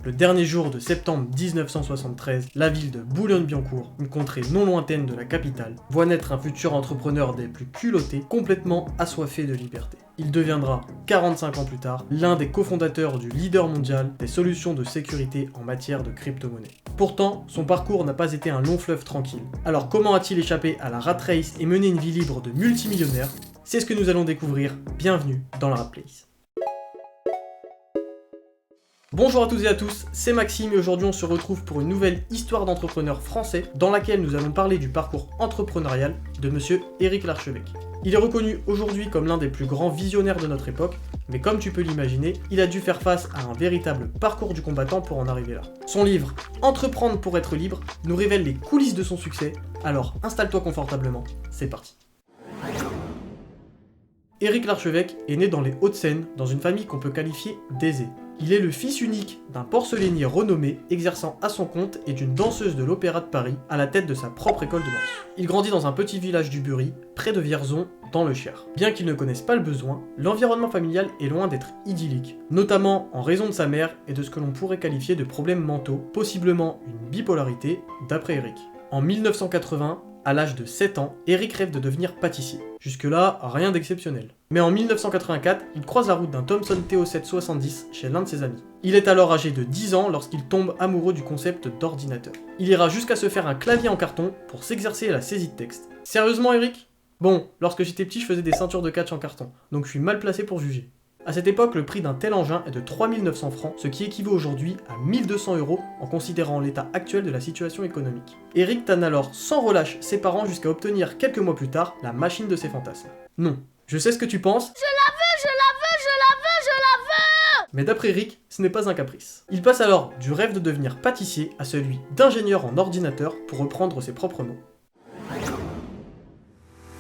Le dernier jour de septembre 1973, la ville de Boulogne-Billancourt, une contrée non lointaine de la capitale, voit naître un futur entrepreneur des plus culottés, complètement assoiffé de liberté. Il deviendra, 45 ans plus tard, l'un des cofondateurs du leader mondial des solutions de sécurité en matière de crypto-monnaie. Pourtant, son parcours n'a pas été un long fleuve tranquille. Alors comment a-t-il échappé à la rat race et mené une vie libre de multimillionnaire? C'est ce que nous allons découvrir. Bienvenue dans la Rat Place. Bonjour à toutes et à tous, c'est Maxime et aujourd'hui on se retrouve pour une nouvelle histoire d'entrepreneur français dans laquelle nous allons parler du parcours entrepreneurial de monsieur Éric Larchevêque. Il est reconnu aujourd'hui comme l'un des plus grands visionnaires de notre époque, mais comme tu peux l'imaginer, il a dû faire face à un véritable parcours du combattant pour en arriver là. Son livre « Entreprendre pour être libre » nous révèle les coulisses de son succès, alors installe-toi confortablement, c'est parti. Éric Larchevêque est né dans les Hauts-de-Seine, dans une famille qu'on peut qualifier d'aisée. Il est le fils unique d'un porcelainier renommé, exerçant à son compte, et d'une danseuse de l'Opéra de Paris, à la tête de sa propre école de danse. Il grandit dans un petit village du Bury, près de Vierzon, dans le Cher. Bien qu'il ne connaisse pas le besoin, l'environnement familial est loin d'être idyllique, notamment en raison de sa mère et de ce que l'on pourrait qualifier de problèmes mentaux, possiblement une bipolarité, d'après Éric. En 1980, à l'âge de 7 ans, Éric rêve de devenir pâtissier. Jusque-là, rien d'exceptionnel. Mais en 1984, il croise la route d'un Thomson TO770 chez l'un de ses amis. Il est alors âgé de 10 ans lorsqu'il tombe amoureux du concept d'ordinateur. Il ira jusqu'à se faire un clavier en carton pour s'exercer à la saisie de texte. Sérieusement, Éric ? Bon, lorsque j'étais petit, je faisais des ceintures de catch en carton, donc je suis mal placé pour juger. À cette époque, le prix d'un tel engin est de 3900 francs, ce qui équivaut aujourd'hui à 1200 € en considérant l'état actuel de la situation économique. Éric tanne alors sans relâche ses parents jusqu'à obtenir quelques mois plus tard la machine de ses fantasmes. Non, je sais ce que tu penses. Je la veux. Mais d'après Éric, ce n'est pas un caprice. Il passe alors du rêve de devenir pâtissier à celui d'ingénieur en ordinateur pour reprendre ses propres mots.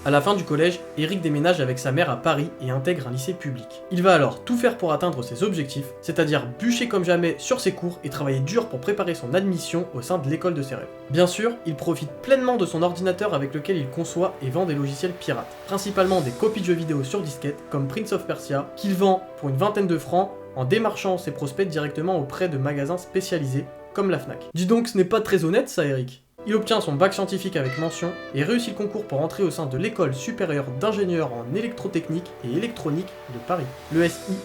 À la fin du collège, Éric déménage avec sa mère à Paris et intègre un lycée public. Il va alors tout faire pour atteindre ses objectifs, c'est-à-dire bûcher comme jamais sur ses cours et travailler dur pour préparer son admission au sein de l'école de ses rêves. Bien sûr, il profite pleinement de son ordinateur avec lequel il conçoit et vend des logiciels pirates, principalement des copies de jeux vidéo sur disquette comme Prince of Persia, qu'il vend pour une vingtaine de francs en démarchant ses prospects directement auprès de magasins spécialisés comme la Fnac. Dis donc, ce n'est pas très honnête ça, Éric. Il obtient son bac scientifique avec mention et réussit le concours pour entrer au sein de l'école supérieure d'ingénieurs en électrotechnique et électronique de Paris, le SIEE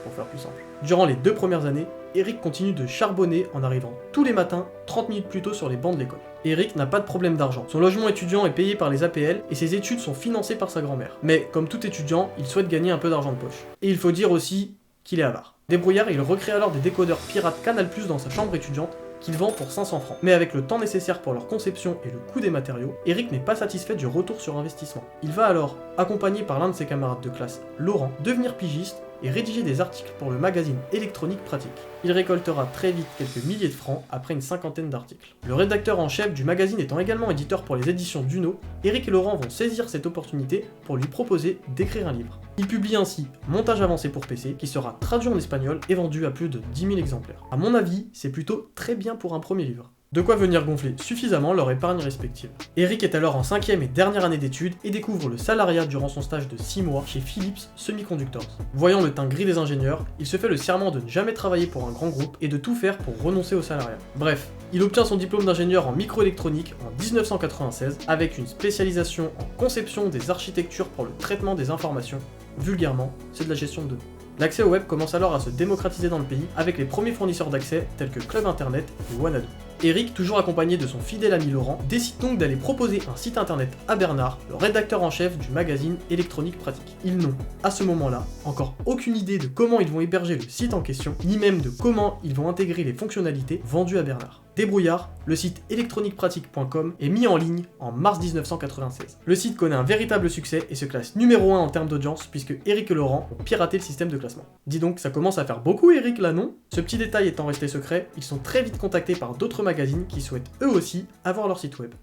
pour faire plus simple. Durant les 2 premières années, Éric continue de charbonner en arrivant tous les matins 30 minutes plus tôt sur les bancs de l'école. Éric n'a pas de problème d'argent. Son logement étudiant est payé par les APL et ses études sont financées par sa grand-mère. Mais comme tout étudiant, il souhaite gagner un peu d'argent de poche. Et il faut dire aussi qu'il est avare. Débrouillard, il recrée alors des décodeurs pirates Canal+ dans sa chambre étudiante qu'il vend pour 500 francs. Mais avec le temps nécessaire pour leur conception et le coût des matériaux, Éric n'est pas satisfait du retour sur investissement. Il va alors, accompagné par l'un de ses camarades de classe, Laurent, devenir pigiste et rédiger des articles pour le magazine électronique pratique. Il récoltera très vite quelques milliers de francs après une cinquantaine d'articles. Le rédacteur en chef du magazine étant également éditeur pour les éditions Duno, Éric et Laurent vont saisir cette opportunité pour lui proposer d'écrire un livre. Il publie ainsi Montage avancé pour PC, qui sera traduit en espagnol et vendu à plus de 10 000 exemplaires. À mon avis, c'est plutôt très bien pour un premier livre. De quoi venir gonfler suffisamment leur épargne respective. Éric est alors en 5e et dernière année d'études et découvre le salariat durant son stage de 6 mois chez Philips Semiconductors. Voyant le teint gris des ingénieurs, il se fait le serment de ne jamais travailler pour un grand groupe et de tout faire pour renoncer au salariat. Bref, il obtient son diplôme d'ingénieur en microélectronique en 1996 avec une spécialisation en conception des architectures pour le traitement des informations. Vulgairement, c'est de la gestion de données. L'accès au web commence alors à se démocratiser dans le pays avec les premiers fournisseurs d'accès tels que Club Internet et Wanadoo. Éric, toujours accompagné de son fidèle ami Laurent, décide donc d'aller proposer un site internet à Bernard, le rédacteur en chef du magazine électronique pratique. Ils n'ont, à ce moment-là, encore aucune idée de comment ils vont héberger le site en question, ni même de comment ils vont intégrer les fonctionnalités vendues à Bernard. Débrouillard, le site électroniquepratique.com est mis en ligne en mars 1996. Le site connaît un véritable succès et se classe numéro 1 en termes d'audience puisque Éric et Laurent ont piraté le système de classement. Dis donc, ça commence à faire beaucoup Éric là, non ? Ce petit détail étant resté secret, ils sont très vite contactés par d'autres magazines qui souhaitent eux aussi avoir leur site web.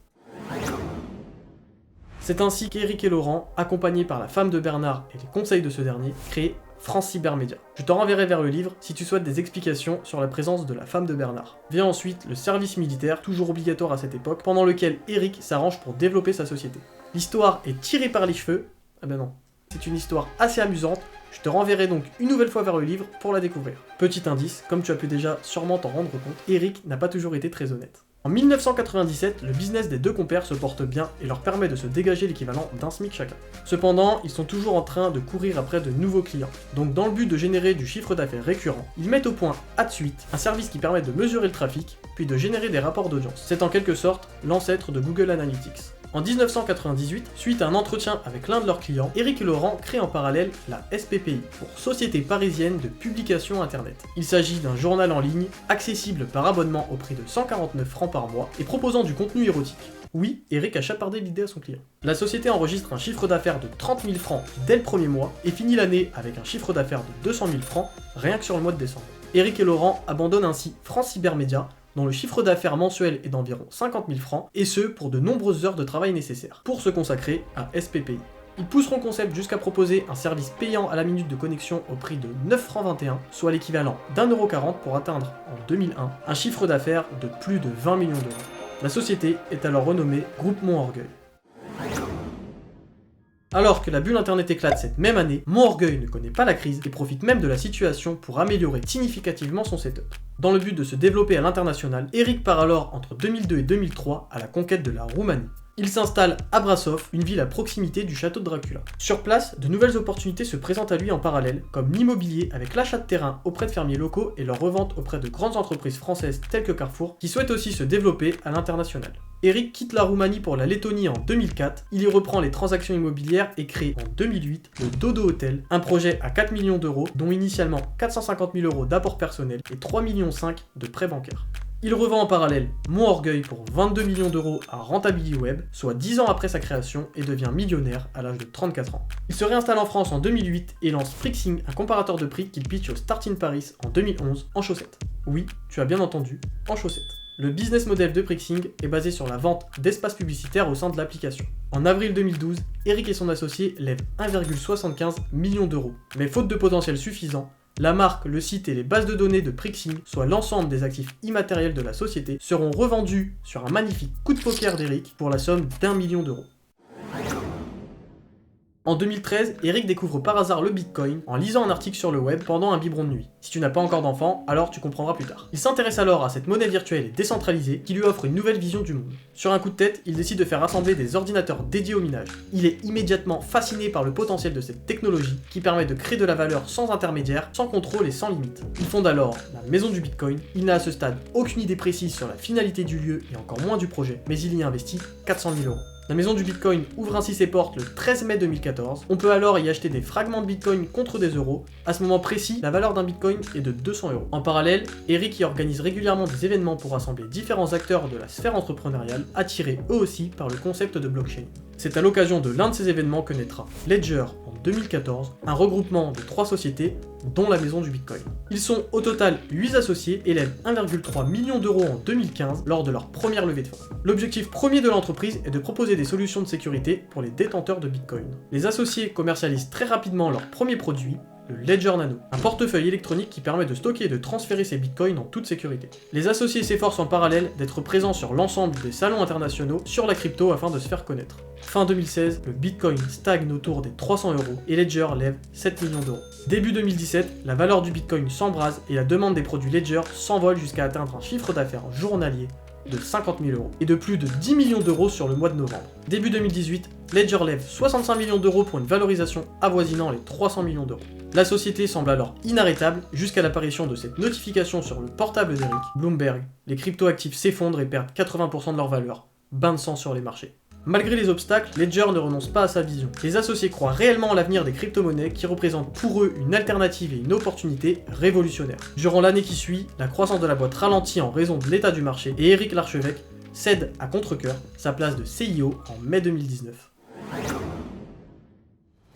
C'est ainsi qu'Éric et Laurent, accompagnés par la femme de Bernard et les conseils de ce dernier, créent France Cybermédia. Je te renverrai vers le livre si tu souhaites des explications sur la présence de la femme de Bernard. Vient ensuite le service militaire, toujours obligatoire à cette époque, pendant lequel Éric s'arrange pour développer sa société. L'histoire est tirée par les cheveux. Ah ben non. C'est une histoire assez amusante, Je te renverrai donc une nouvelle fois vers le livre pour la découvrir. Petit indice, comme tu as pu déjà sûrement t'en rendre compte, Eric n'a pas toujours été très honnête. En 1997, le business des deux compères se porte bien et leur permet de se dégager l'équivalent d'un SMIC chacun. Cependant, ils sont toujours en train de courir après de nouveaux clients. Donc dans le but de générer du chiffre d'affaires récurrent, ils mettent au point AdSuite, un service qui permet de mesurer le trafic, puis de générer des rapports d'audience. C'est en quelque sorte l'ancêtre de Google Analytics. En 1998, suite à un entretien avec l'un de leurs clients, Eric et Laurent créent en parallèle la SPPI, pour Société Parisienne de Publication Internet. Il s'agit d'un journal en ligne, accessible par abonnement au prix de 149 francs par mois et proposant du contenu érotique. Oui, Eric a chapardé l'idée à son client. La société enregistre un chiffre d'affaires de 30 000 francs dès le premier mois et finit l'année avec un chiffre d'affaires de 200 000 francs rien que sur le mois de décembre. Eric et Laurent abandonnent ainsi France Cybermédia, dont le chiffre d'affaires mensuel est d'environ 50 000 francs, et ce pour de nombreuses heures de travail nécessaires, pour se consacrer à SPPI. Ils pousseront le concept jusqu'à proposer un service payant à la minute de connexion au prix de 9 francs 21, soit l'équivalent d'1,40 € pour atteindre en 2001 un chiffre d'affaires de plus de 20 millions d'euros. La société est alors renommée Groupe Mon Orgueil. Alors que la bulle internet éclate cette même année, Mon Orgueil ne connaît pas la crise et profite même de la situation pour améliorer significativement son setup. Dans le but de se développer à l'international, Eric part alors entre 2002 et 2003 à la conquête de la Roumanie. Il s'installe à Brașov, une ville à proximité du château de Dracula. Sur place, de nouvelles opportunités se présentent à lui en parallèle, comme l'immobilier avec l'achat de terrains auprès de fermiers locaux et leur revente auprès de grandes entreprises françaises telles que Carrefour, qui souhaitent aussi se développer à l'international. Eric quitte la Roumanie pour la Lettonie en 2004, il y reprend les transactions immobilières et crée en 2008 le Dodo Hotel, un projet à 4 millions d'euros, dont initialement 450 000 € d'apport personnel et 3,5 millions de prêts bancaires. Il revend en parallèle Mon Orgueil pour 22 millions d'euros à Rentabiliweb, soit 10 ans après sa création, et devient millionnaire à l'âge de 34 ans. Il se réinstalle en France en 2008 et lance Prixing, un comparateur de prix qu'il pitch au Start in Paris en 2011 en chaussettes. Oui, tu as bien entendu, en chaussettes. Le business model de Prixing est basé sur la vente d'espaces publicitaires au sein de l'application. En avril 2012, Eric et son associé lèvent 1,75 million d'euros. Mais faute de potentiel suffisant, la marque, le site et les bases de données de Prixing, soit l'ensemble des actifs immatériels de la société, seront revendus sur un magnifique coup de poker d'Eric pour la somme d'1 million d'euros. En 2013, Eric découvre par hasard le Bitcoin en lisant un article sur le web pendant un biberon de nuit. Si tu n'as pas encore d'enfant, alors tu comprendras plus tard. Il s'intéresse alors à cette monnaie virtuelle et décentralisée qui lui offre une nouvelle vision du monde. Sur un coup de tête, il décide de faire assembler des ordinateurs dédiés au minage. Il est immédiatement fasciné par le potentiel de cette technologie qui permet de créer de la valeur sans intermédiaire, sans contrôle et sans limite. Il fonde alors la maison du Bitcoin. Il n'a à ce stade aucune idée précise sur la finalité du lieu et encore moins du projet, mais il y investit 400 000 €. La maison du Bitcoin ouvre ainsi ses portes le 13 mai 2014. On peut alors y acheter des fragments de Bitcoin contre des euros. À ce moment précis, la valeur d'un Bitcoin est de 200 €. En parallèle, Eric y organise régulièrement des événements pour rassembler différents acteurs de la sphère entrepreneuriale, attirés eux aussi par le concept de blockchain. C'est à l'occasion de l'un de ces événements que naîtra Ledger en 2014, un regroupement de 3 sociétés, dont la maison du Bitcoin. Ils sont au total 8 associés et lèvent 1,3 million d'euros en 2015 lors de leur première levée de fonds. L'objectif premier de l'entreprise est de proposer des solutions de sécurité pour les détenteurs de Bitcoin. Les associés commercialisent très rapidement leur premier produit, le Ledger Nano, un portefeuille électronique qui permet de stocker et de transférer ses bitcoins en toute sécurité. Les associés s'efforcent en parallèle d'être présents sur l'ensemble des salons internationaux sur la crypto afin de se faire connaître. Fin 2016, le bitcoin stagne autour des 300 € et Ledger lève 7 millions d'euros. Début 2017, la valeur du bitcoin s'embrase et la demande des produits Ledger s'envole jusqu'à atteindre un chiffre d'affaires journalier de 50 000 € et de plus de 10 millions d'euros sur le mois de novembre. Début 2018, Ledger lève 65 millions d'euros pour une valorisation avoisinant les 300 millions d'euros. La société semble alors inarrêtable jusqu'à l'apparition de cette notification sur le portable d'Eric, Bloomberg. Les cryptoactifs s'effondrent et perdent 80% de leur valeur. Bain de sang sur les marchés. Malgré les obstacles, Ledger ne renonce pas à sa vision. Les associés croient réellement à l'avenir des crypto-monnaies qui représentent pour eux une alternative et une opportunité révolutionnaire. Durant l'année qui suit, la croissance de la boîte ralentit en raison de l'état du marché et Eric Larchevêque cède à contre-cœur sa place de CIO en mai 2019.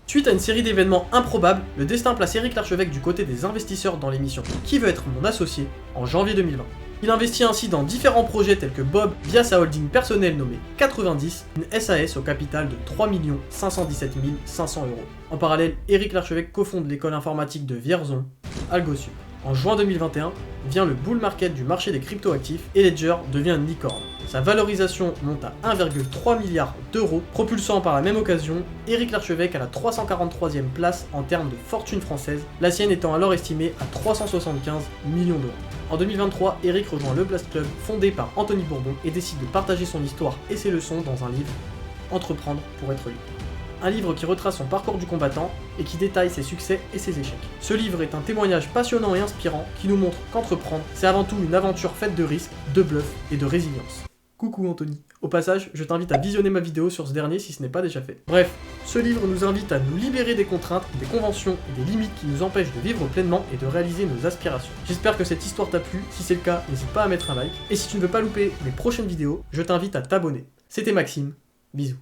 Suite à une série d'événements improbables, le destin place Eric Larchevêque du côté des investisseurs dans l'émission Qui veut être mon associé en janvier 2020. Il investit ainsi dans différents projets tels que Bob via sa holding personnelle nommée 90, une SAS au capital de 3 517 500 €. En parallèle, Eric Larchevêque cofonde l'école informatique de Vierzon, Algosup. En juin 2021, vient le bull market du marché des cryptoactifs et Ledger devient une licorne. Sa valorisation monte à 1,3 milliard d'euros, propulsant par la même occasion Éric Larchevêque à la 343e place en termes de fortune française, la sienne étant alors estimée à 375 millions d'euros. En 2023, Éric rejoint le Blast Club fondé par Anthony Bourbon et décide de partager son histoire et ses leçons dans un livre, Entreprendre pour être libre. Un livre qui retrace son parcours du combattant et qui détaille ses succès et ses échecs. Ce livre est un témoignage passionnant et inspirant qui nous montre qu'entreprendre, c'est avant tout une aventure faite de risques, de bluff et de résilience. Coucou Anthony. Au passage, je t'invite à visionner ma vidéo sur ce dernier si ce n'est pas déjà fait. Bref, ce livre nous invite à nous libérer des contraintes, des conventions et des limites qui nous empêchent de vivre pleinement et de réaliser nos aspirations. J'espère que cette histoire t'a plu, si c'est le cas, n'hésite pas à mettre un like. Et si tu ne veux pas louper mes prochaines vidéos, je t'invite à t'abonner. C'était Maxime, bisous.